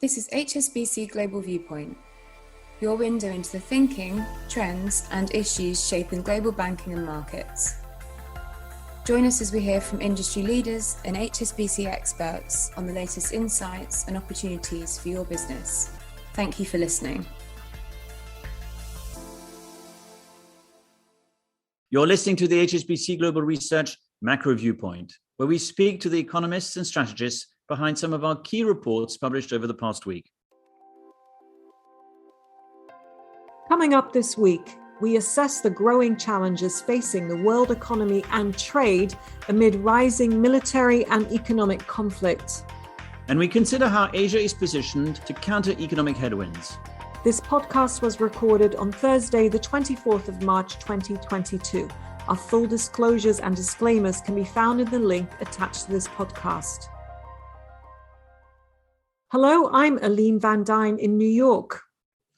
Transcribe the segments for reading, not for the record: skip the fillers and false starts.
This is HSBC Global Viewpoint, your window into the thinking, trends and issues shaping global banking and markets. Join us as we hear from industry leaders and HSBC experts on the latest insights and opportunities for your business. Thank you for listening. You're listening to the HSBC Global Research Macro Viewpoint, where we speak to the economists and strategists behind some of our key reports published over the past week. Coming up this week, we assess the growing challenges facing the world economy and trade amid rising military and economic conflict. And we consider how Asia is positioned to counter economic headwinds. This podcast was recorded on Thursday, the 24th of March, 2022. Our full disclosures and disclaimers can be found in the link attached to this podcast. Hello, I'm Aline Van Dyne in New York.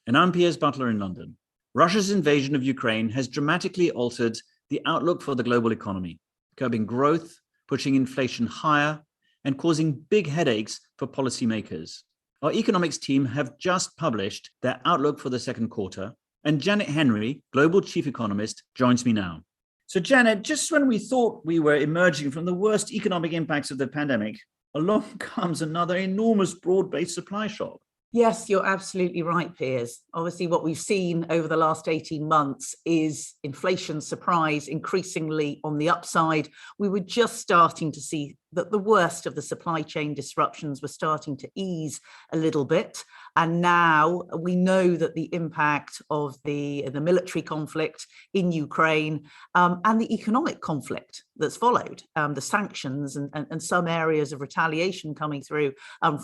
And I'm Piers Butler in London. Russia's invasion of Ukraine has dramatically altered the outlook for the global economy, curbing growth, pushing inflation higher, and causing big headaches for policymakers. Our economics team have just published their outlook for the second quarter, and Janet Henry, Global Chief Economist, joins me now. So Janet, just when we thought we were emerging from the worst economic impacts of the pandemic, along comes another enormous broad-based supply shock. Yes, you're absolutely right, Piers. Obviously, what we've seen over the last 18 months is inflation surprise increasingly on the upside. We were just starting to see that the worst of the supply chain disruptions were starting to ease a little bit. And now we know that the impact of the military conflict in Ukraine and the economic conflict that's followed, the sanctions and some areas of retaliation coming through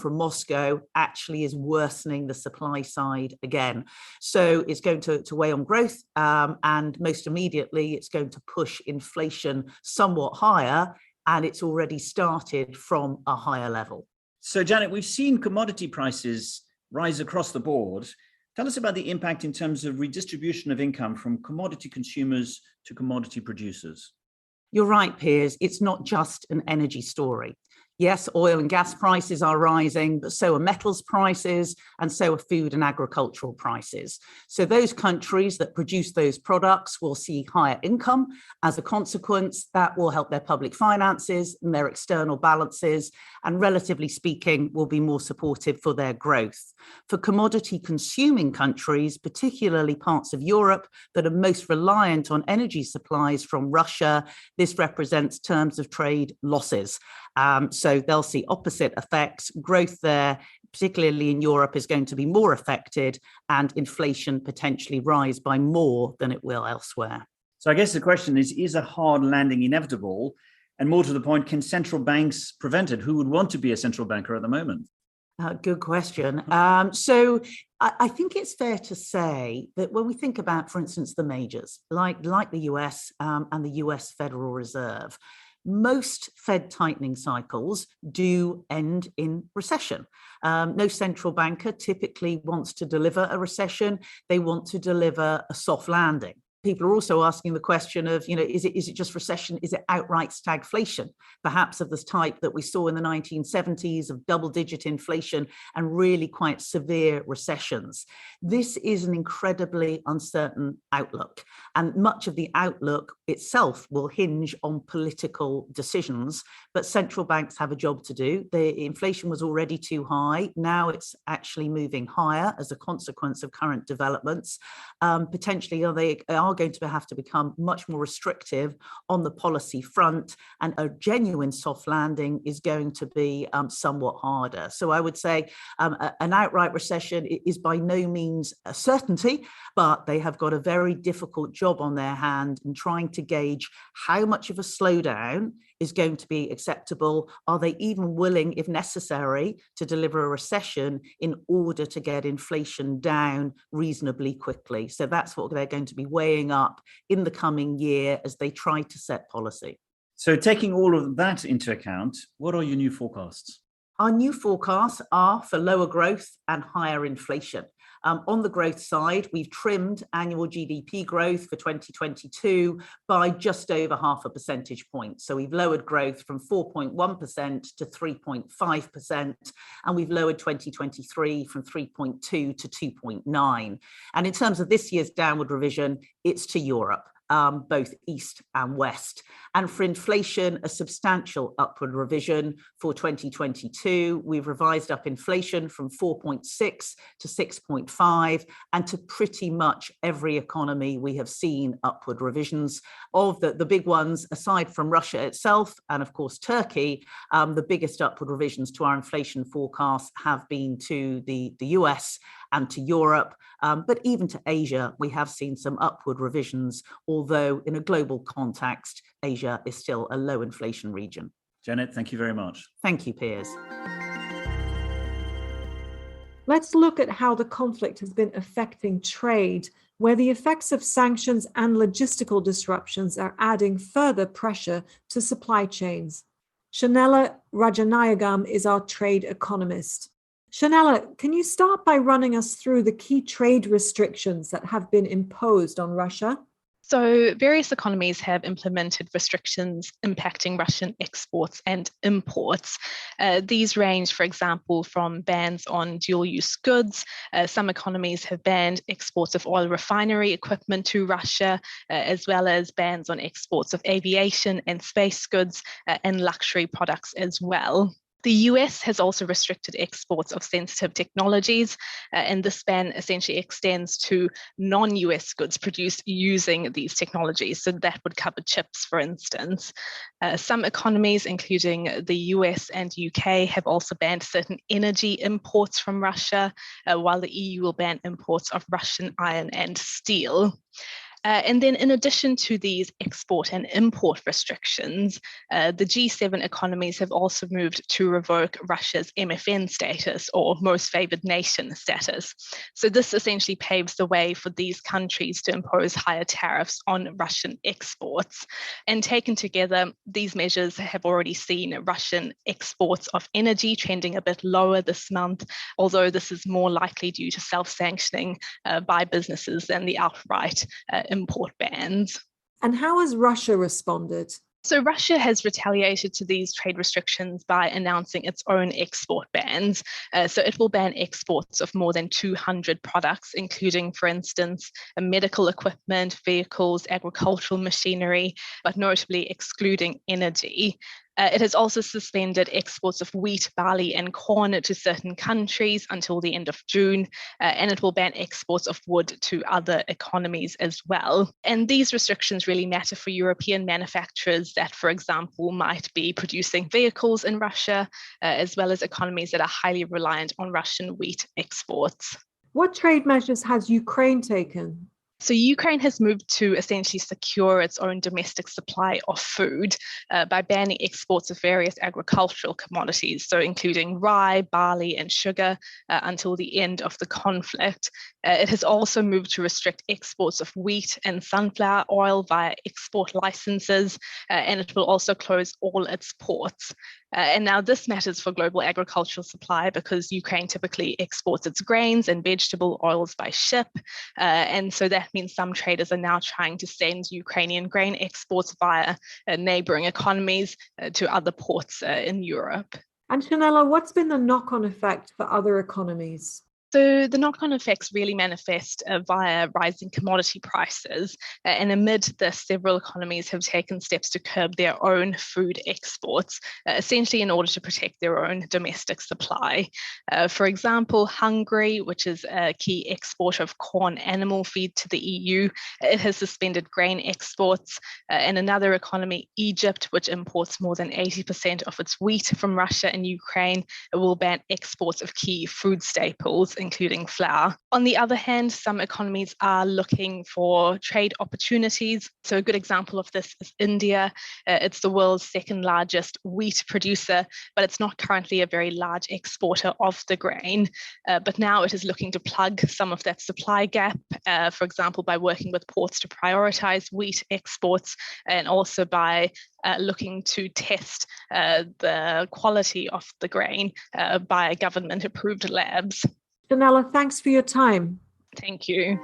from Moscow actually is worsening the supply side again. So it's going to weigh on growth and most immediately it's going to push inflation somewhat higher, and it's already started from a higher level. So Janet, we've seen commodity prices rise across the board. Tell us about the impact in terms of redistribution of income from commodity consumers to commodity producers. You're right, Piers. It's not just an energy story. Yes, oil and gas prices are rising, but so are metals prices and so are food and agricultural prices. So those countries that produce those products will see higher income. As a consequence, that will help their public finances and their external balances, and relatively speaking, will be more supportive for their growth. For commodity consuming countries, particularly parts of Europe that are most reliant on energy supplies from Russia, this represents terms of trade losses. So they'll see opposite effects. Growth there, particularly in Europe, is going to be more affected, and inflation potentially rise by more than it will elsewhere. So I guess the question is a hard landing inevitable? And more to the point, can central banks prevent it? Who would want to be a central banker at the moment? Good question. So I think it's fair to say that when we think about, for instance, the majors, like the US and the US Federal Reserve, most Fed tightening cycles do end in recession. No central banker typically wants to deliver a recession. They want to deliver a soft landing. People are also asking the question of, is it just recession? Is it outright stagflation, perhaps of this type that we saw in the 1970s of double-digit inflation and really quite severe recessions? This is an incredibly uncertain outlook, and much of the outlook itself will hinge on political decisions, but central banks have a job to do. The inflation was already too high. Now it's actually moving higher as a consequence of current developments. Potentially, they are going to have to become much more restrictive on the policy front, and a genuine soft landing is going to be somewhat harder. So I would say an outright recession is by no means a certainty, but they have got a very difficult job on their hand in trying to gauge how much of a slowdown is going to be acceptable. Are they even willing, if necessary, to deliver a recession in order to get inflation down reasonably quickly? So that's what they're going to be weighing up in the coming year as they try to set policy. So taking all of that into account, what are your new forecasts? Our new forecasts are for lower growth and higher inflation. On the growth side, we've trimmed annual GDP growth for 2022 by just over 0.5 percentage point. So we've lowered growth from 4.1% to 3.5%, and we've lowered 2023 from 3.2 to 2.9. And in terms of this year's downward revision, it's to Europe. Both East and West. And for inflation, a substantial upward revision for 2022. We've revised up inflation from 4.6 to 6.5, and to pretty much every economy we have seen upward revisions. Of the big ones, aside from Russia itself, and of course Turkey, the biggest upward revisions to our inflation forecasts have been to the US and to Europe, but even to Asia, we have seen some upward revisions, although in a global context, Asia is still a low inflation region. Janet, thank you very much. Thank you, Piers. Let's look at how the conflict has been affecting trade, where the effects of sanctions and logistical disruptions are adding further pressure to supply chains. Shanella Rajanayagam is our trade economist. Shanella, can you start by running us through the key trade restrictions that have been imposed on Russia? So various economies have implemented restrictions impacting Russian exports and imports. These range, for example, from bans on dual-use goods. Some economies have banned exports of oil refinery equipment to Russia, as well as bans on exports of aviation and space goods and luxury products as well. The US has also restricted exports of sensitive technologies, and this ban essentially extends to non-US goods produced using these technologies. So that would cover chips, for instance. Some economies, including the US and UK, have also banned certain energy imports from Russia, while the EU will ban imports of Russian iron and steel. And then in addition to these export and import restrictions, the G7 economies have also moved to revoke Russia's MFN status, or most favored nation status. So this essentially paves the way for these countries to impose higher tariffs on Russian exports. And taken together, these measures have already seen Russian exports of energy trending a bit lower this month, although this is more likely due to self-sanctioning by businesses than the outright import bans. And how has Russia responded? So Russia has retaliated to these trade restrictions by announcing its own export bans. So it will ban exports of more than 200 products, including, for instance, medical equipment, vehicles, agricultural machinery, but notably excluding energy. It has also suspended exports of wheat, barley, and corn to certain countries until the end of June, and it will ban exports of wood to other economies as well. And these restrictions really matter for European manufacturers that, for example, might be producing vehicles in Russia, as well as economies that are highly reliant on Russian wheat exports. What trade measures has Ukraine taken? So Ukraine has moved to essentially secure its own domestic supply of food by banning exports of various agricultural commodities, so including rye, barley, and sugar until the end of the conflict. It has also moved to restrict exports of wheat and sunflower oil via export licenses, and it will also close all its ports. And now this matters for global agricultural supply because Ukraine typically exports its grains and vegetable oils by ship. And so that means some traders are now trying to send Ukrainian grain exports via neighboring economies to other ports in Europe. And Shanella, what's been the knock-on effect for other economies? So the knock-on effects really manifest via rising commodity prices. And amid this, several economies have taken steps to curb their own food exports, essentially in order to protect their own domestic supply. For example, Hungary, which is a key exporter of corn animal feed to the EU, it has suspended grain exports. And another economy, Egypt, which imports more than 80% of its wheat from Russia and Ukraine, will ban exports of key food staples, including flour. On the other hand, some economies are looking for trade opportunities. So a good example of this is India. It's the world's second largest wheat producer, but it's not currently a very large exporter of the grain. But now it is looking to plug some of that supply gap, for example, by working with ports to prioritize wheat exports, and also by looking to test the quality of the grain by government-approved labs. Janella, thanks for your time. Thank you.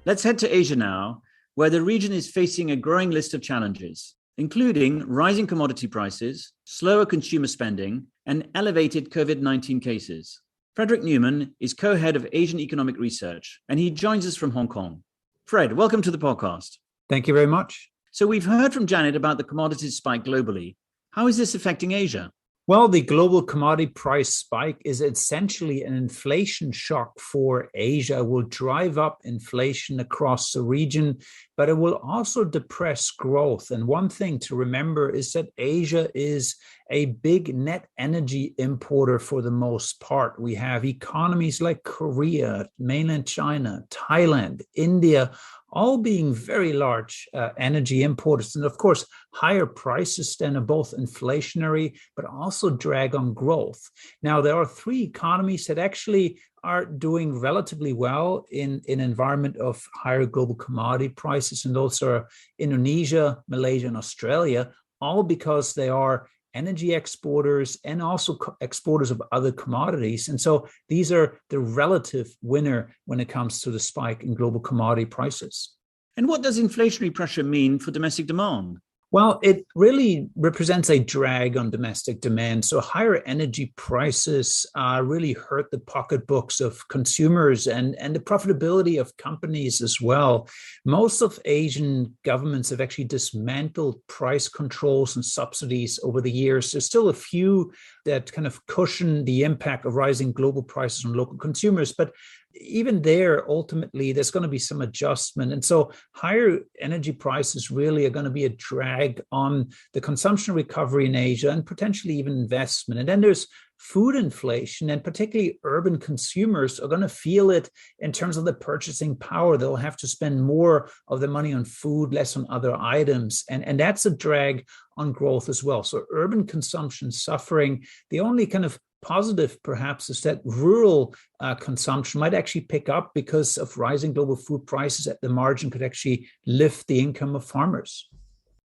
Let's head to Asia now, where the region is facing a growing list of challenges, including rising commodity prices, slower consumer spending, and elevated COVID-19 cases. Frederick Newman is co-head of Asian Economic Research, and he joins us from Hong Kong. Fred, welcome to the podcast. Thank you very much. So we've heard from Janet about the commodities spike globally. How is this affecting Asia? Well, the global commodity price spike is essentially an inflation shock for Asia. It will drive up inflation across the region, but it will also depress growth. And one thing to remember is that Asia is a big net energy importer for the most part. We have economies like Korea, mainland China, Thailand, India, all being very large energy importers. And of course, higher prices then are both inflationary, but also drag on growth. Now, there are three economies that actually are doing relatively well in an environment of higher global commodity prices. And those are Indonesia, Malaysia, and Australia, all because they are energy exporters and also exporters of other commodities. And so these are the relative winner when it comes to the spike in global commodity prices. And what does inflationary pressure mean for domestic demand? Well, it really represents a drag on domestic demand. So higher energy prices really hurt the pocketbooks of consumers and the profitability of companies as well. Most of Asian governments have actually dismantled price controls and subsidies over the years. There's still a few that kind of cushion the impact of rising global prices on local consumers, but even there, ultimately, there's going to be some adjustment. And so higher energy prices really are going to be a drag on the consumption recovery in Asia and potentially even investment. And then there's food inflation, and particularly urban consumers are going to feel it in terms of the purchasing power. They'll have to spend more of the money on food, less on other items. And that's a drag on growth as well. So urban consumption suffering. The only kind of positive, perhaps, is that rural consumption might actually pick up because of rising global food prices at the margin could actually lift the income of farmers.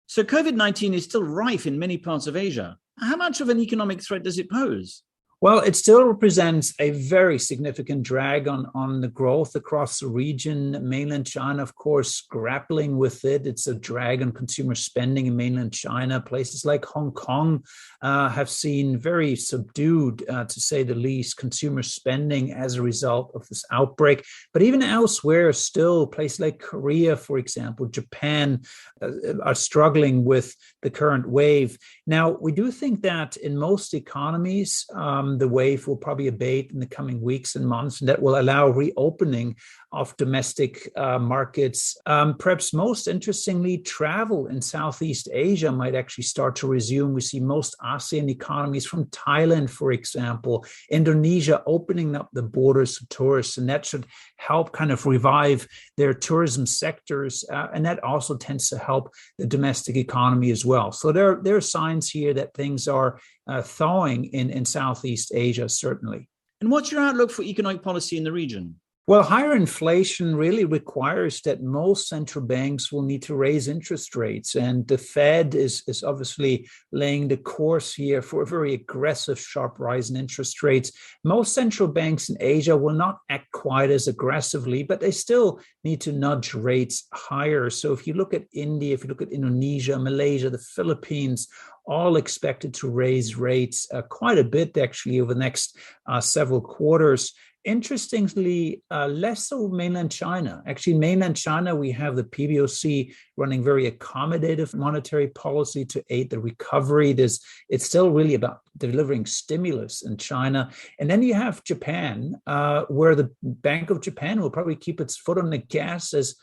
So COVID-19 is still rife in many parts of Asia. How much of an economic threat does it pose? Well, it still represents a very significant drag on the growth across the region. Mainland China, of course, grappling with it. It's a drag on consumer spending in mainland China. Places like Hong Kong have seen very subdued, to say the least, consumer spending as a result of this outbreak. But even elsewhere, still, places like Korea, for example, Japan, are struggling with the current wave. Now, we do think that in most economies, the wave will probably abate in the coming weeks and months, and that will allow reopening of domestic markets. Perhaps most interestingly, travel in Southeast Asia might actually start to resume. We see most ASEAN economies from Thailand, for example, Indonesia opening up the borders to tourists, and that should help kind of revive their tourism sectors. And that also tends to help the domestic economy as well. So there are signs here that things are thawing in Southeast Asia, certainly. And what's your outlook for economic policy in the region? Well, higher inflation really requires that most central banks will need to raise interest rates. And the Fed is obviously laying the course here for a very aggressive, sharp rise in interest rates. Most central banks in Asia will not act quite as aggressively, but they still need to nudge rates higher. So if you look at India, if you look at Indonesia, Malaysia, the Philippines, all expected to raise rates quite a bit, actually, over the next several quarters. Interestingly, less so mainland China. Actually, mainland China, we have the PBOC running very accommodative monetary policy to aid the recovery. It's still really about delivering stimulus in China. And then you have Japan, where the Bank of Japan will probably keep its foot on the gas as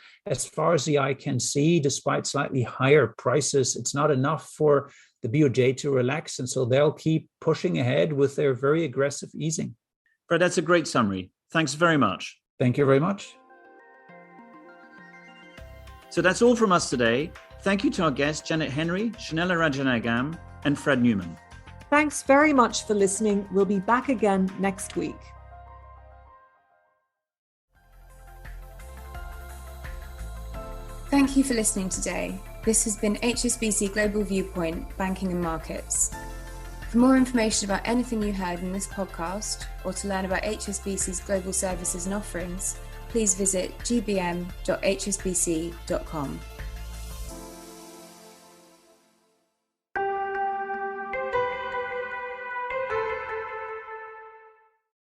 far as the eye can see, despite slightly higher prices. It's not enough for the BOJ to relax. And so they'll keep pushing ahead with their very aggressive easing. Fred, that's a great summary. Thanks very much. Thank you very much. So that's all from us today. Thank you to our guests, Janet Henry, Shanella Rajanagam, and Fred Newman. Thanks very much for listening. We'll be back again next week. Thank you for listening today. This has been HSBC Global Viewpoint, Banking and Markets. For more information about anything you heard in this podcast, or to learn about HSBC's global services and offerings, please visit gbm.hsbc.com.